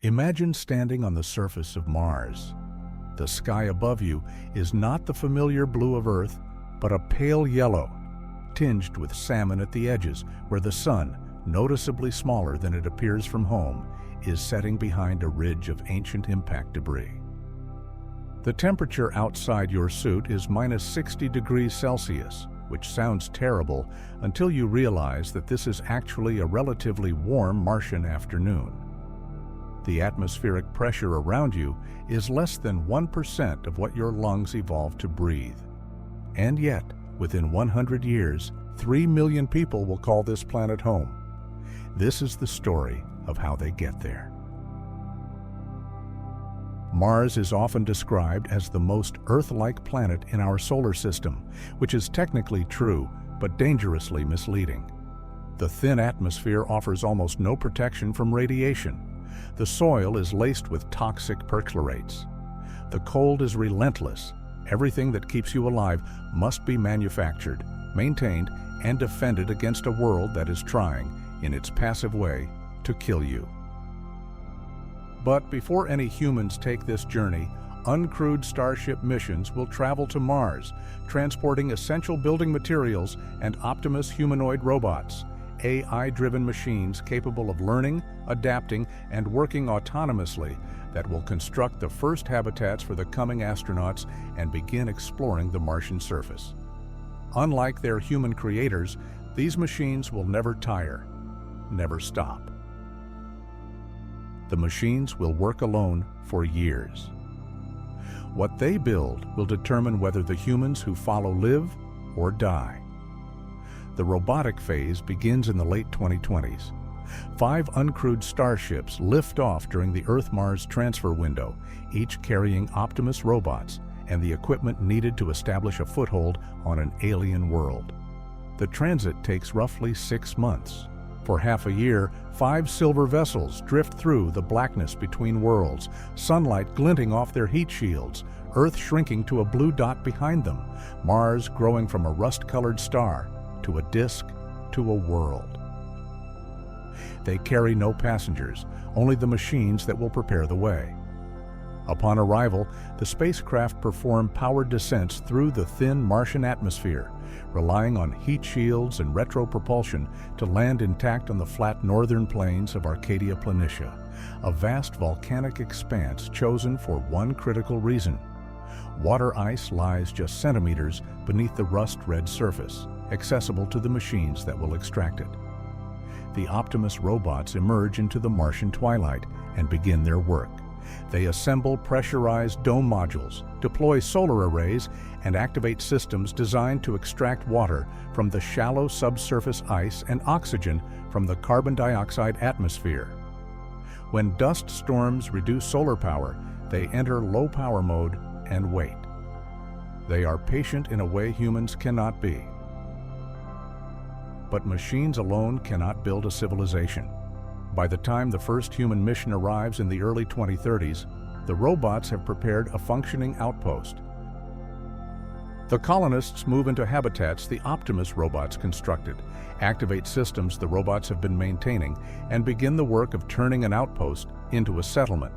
Imagine standing on the surface of Mars. The sky above you is not the familiar blue of Earth, but a pale yellow, tinged with salmon at the edges, where the sun, noticeably smaller than it appears from home, is setting behind a ridge of ancient impact debris. The temperature outside your suit is -60 degrees Celsius, which sounds terrible until you realize that this is actually a relatively warm Martian afternoon. The atmospheric pressure around you is less than 1% of what your lungs evolved to breathe. And yet, within 100 years, 3 million people will call this planet home. This is the story of how they get there. Mars is often described as the most Earth-like planet in our solar system, which is technically true, but dangerously misleading. The thin atmosphere offers almost no protection from radiation. The soil is laced with toxic perchlorates. The cold is relentless. Everything that keeps you alive must be manufactured, maintained, and defended against a world that is trying, in its passive way, to kill you. But before any humans take this journey, uncrewed Starship missions will travel to Mars, transporting essential building materials and Optimus humanoid robots, AI-driven machines capable of learning, adapting, and working autonomously that will construct the first habitats for the coming astronauts and begin exploring the Martian surface. Unlike their human creators, these machines will never tire, never stop. The machines will work alone for years. What they build will determine whether the humans who follow live or die. The robotic phase begins in the late 2020s. 5 uncrewed starships lift off during the Earth-Mars transfer window, each carrying Optimus robots and the equipment needed to establish a foothold on an alien world. The transit takes roughly 6 months. For half a year, 5 silver vessels drift through the blackness between worlds, sunlight glinting off their heat shields, Earth shrinking to a blue dot behind them, Mars growing from a rust-colored star to a disk to a world. They carry no passengers, only the machines that will prepare the way. Upon arrival, the spacecraft perform powered descents through the thin Martian atmosphere, relying on heat shields and retropropulsion to land intact on the flat northern plains of Arcadia Planitia, a vast volcanic expanse chosen for one critical reason. Water ice lies just centimeters beneath the rust-red surface, accessible to the machines that will extract it. The Optimus robots emerge into the Martian twilight and begin their work. They assemble pressurized dome modules, deploy solar arrays, and activate systems designed to extract water from the shallow subsurface ice and oxygen from the carbon dioxide atmosphere. When dust storms reduce solar power, they enter low power mode and wait. They are patient in a way humans cannot be. But machines alone cannot build a civilization. By the time the first human mission arrives in the early 2030s, the robots have prepared a functioning outpost. The colonists move into habitats the Optimus robots constructed, activate systems the robots have been maintaining, and begin the work of turning an outpost into a settlement.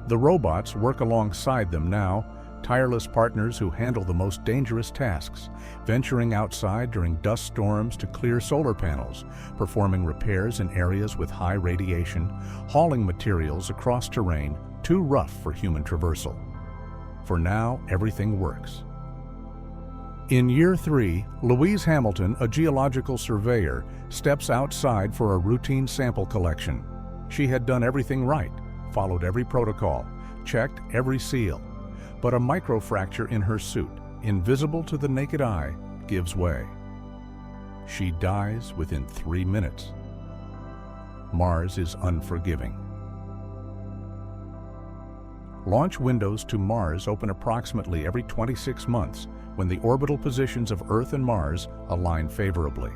The robots work alongside them now, tireless partners who handle the most dangerous tasks, venturing outside during dust storms to clear solar panels, performing repairs in areas with high radiation, hauling materials across terrain too rough for human traversal. For now, everything works. In year 3, Louise Hamilton, a geological surveyor, steps outside for a routine sample collection. She had done everything right, followed every protocol, checked every seal. But a microfracture in her suit, invisible to the naked eye, gives way. She dies within 3 minutes. Mars is unforgiving. Launch windows to Mars open approximately every 26 months when the orbital positions of Earth and Mars align favorably.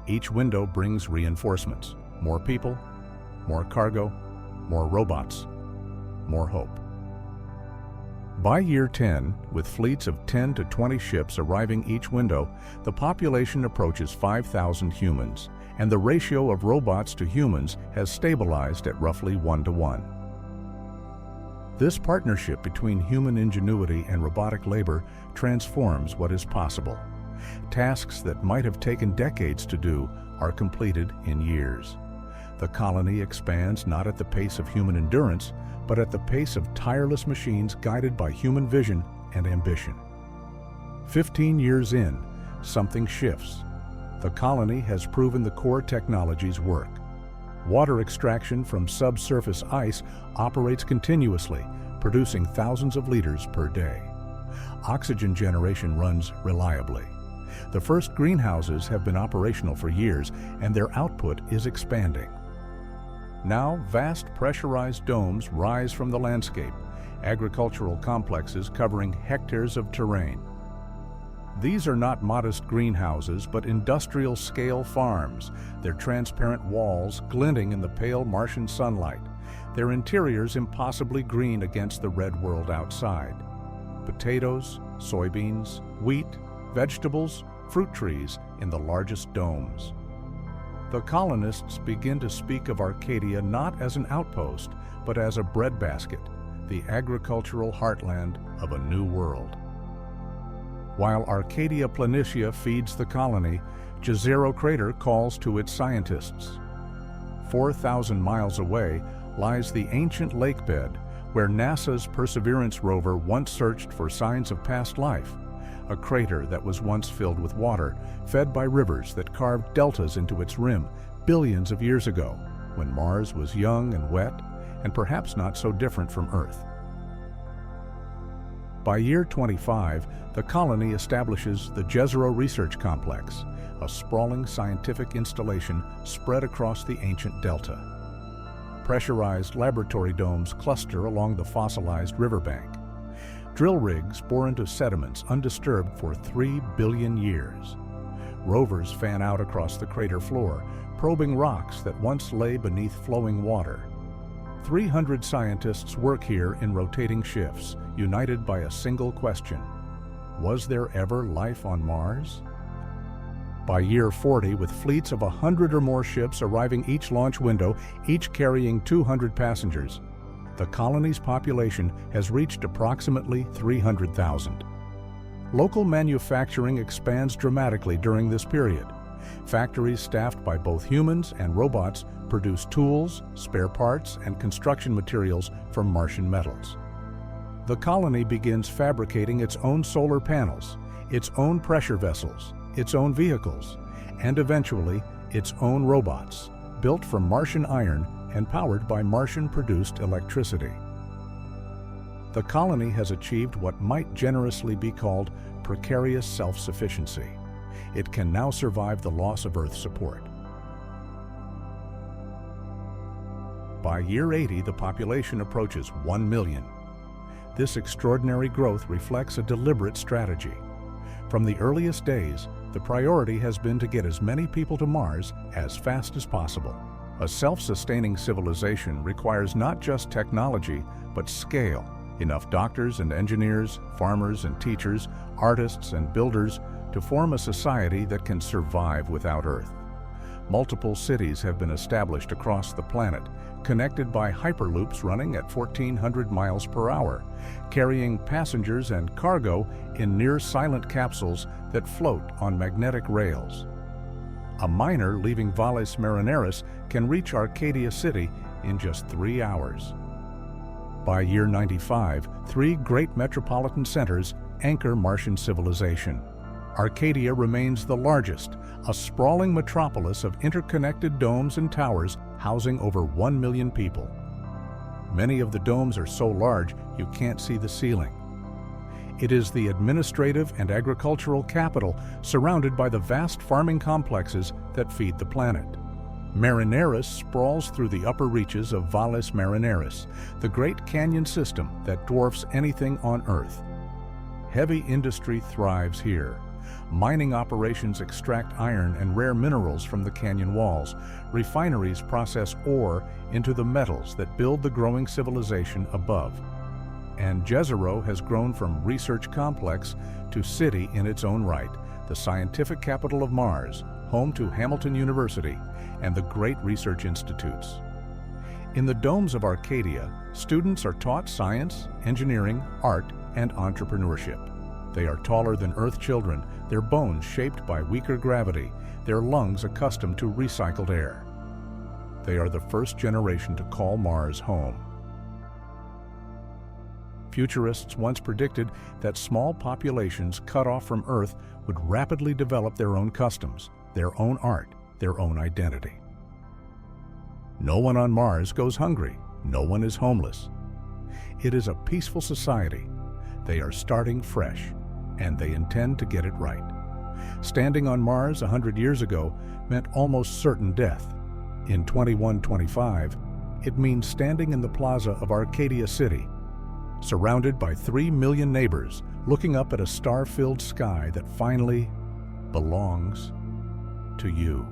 Each window brings reinforcements, more people, more cargo, more robots, more hope. By year 10, with fleets of 10 to 20 ships arriving each window, the population approaches 5,000 humans, and the ratio of robots to humans has stabilized at roughly 1-to-1. This partnership between human ingenuity and robotic labor transforms what is possible. Tasks that might have taken decades to do are completed in years. The colony expands not at the pace of human endurance, but at the pace of tireless machines guided by human vision and ambition. 15 years in, something shifts. The colony has proven the core technologies work. Water extraction from subsurface ice operates continuously, producing thousands of liters per day. Oxygen generation runs reliably. The first greenhouses have been operational for years, and their output is expanding. Now, vast pressurized domes rise from the landscape, agricultural complexes covering hectares of terrain. These are not modest greenhouses, but industrial-scale farms, their transparent walls glinting in the pale Martian sunlight, their interiors impossibly green against the red world outside. Potatoes, soybeans, wheat, vegetables, fruit trees in the largest domes. The colonists begin to speak of Arcadia not as an outpost, but as a breadbasket, the agricultural heartland of a new world. While Arcadia Planitia feeds the colony, Jezero Crater calls to its scientists. 4,000 miles away lies the ancient lake bed where NASA's Perseverance rover once searched for signs of past life, a crater that was once filled with water, fed by rivers that carved deltas into its rim billions of years ago, when Mars was young and wet, and perhaps not so different from Earth. By year 25, the colony establishes the Jezero Research Complex, a sprawling scientific installation spread across the ancient delta. Pressurized laboratory domes cluster along the fossilized riverbank. Drill rigs bore into sediments undisturbed for 3 billion years. Rovers fan out across the crater floor, probing rocks that once lay beneath flowing water. 300 scientists work here in rotating shifts, united by a single question: was there ever life on Mars? By year 40, with fleets of 100 or more ships arriving each launch window, each carrying 200 passengers, the colony's population has reached approximately 300,000. Local manufacturing expands dramatically during this period. Factories staffed by both humans and robots produce tools, spare parts, and construction materials from Martian metals. The colony begins fabricating its own solar panels, its own pressure vessels, its own vehicles, and eventually its own robots, built from Martian iron and powered by Martian-produced electricity. The colony has achieved what might generously be called precarious self-sufficiency. It can now survive the loss of Earth support. By year 80, the population approaches 1 million. This extraordinary growth reflects a deliberate strategy. From the earliest days, the priority has been to get as many people to Mars as fast as possible. A self-sustaining civilization requires not just technology, but scale. Enough doctors and engineers, farmers and teachers, artists and builders to form a society that can survive without Earth. Multiple cities have been established across the planet, connected by Hyperloops running at 1,400 miles per hour, carrying passengers and cargo in near-silent capsules that float on magnetic rails. A miner leaving Valles Marineris can reach Arcadia City in just 3 hours. By year 95, 3 great metropolitan centers anchor Martian civilization. Arcadia remains the largest, a sprawling metropolis of interconnected domes and towers housing over 1 million people. Many of the domes are so large you can't see the ceiling. It is the administrative and agricultural capital surrounded by the vast farming complexes that feed the planet. Marineris sprawls through the upper reaches of Valles Marineris, the great canyon system that dwarfs anything on Earth. Heavy industry thrives here. Mining operations extract iron and rare minerals from the canyon walls. Refineries process ore into the metals that build the growing civilization above. And Jezero has grown from research complex to city in its own right, the scientific capital of Mars, home to Hamilton University and the great research institutes. In the domes of Arcadia, students are taught science, engineering, art, and entrepreneurship. They are taller than Earth children, their bones shaped by weaker gravity, their lungs accustomed to recycled air. They are the first generation to call Mars home. Futurists once predicted that small populations cut off from Earth would rapidly develop their own customs, their own art, their own identity. No one on Mars goes hungry. No one is homeless. It is a peaceful society. They are starting fresh, and they intend to get it right. Standing on Mars 100 years ago meant almost certain death. In 2125, it means standing in the plaza of Arcadia City, surrounded by 3 million neighbors, looking up at a star-filled sky that finally belongs to you.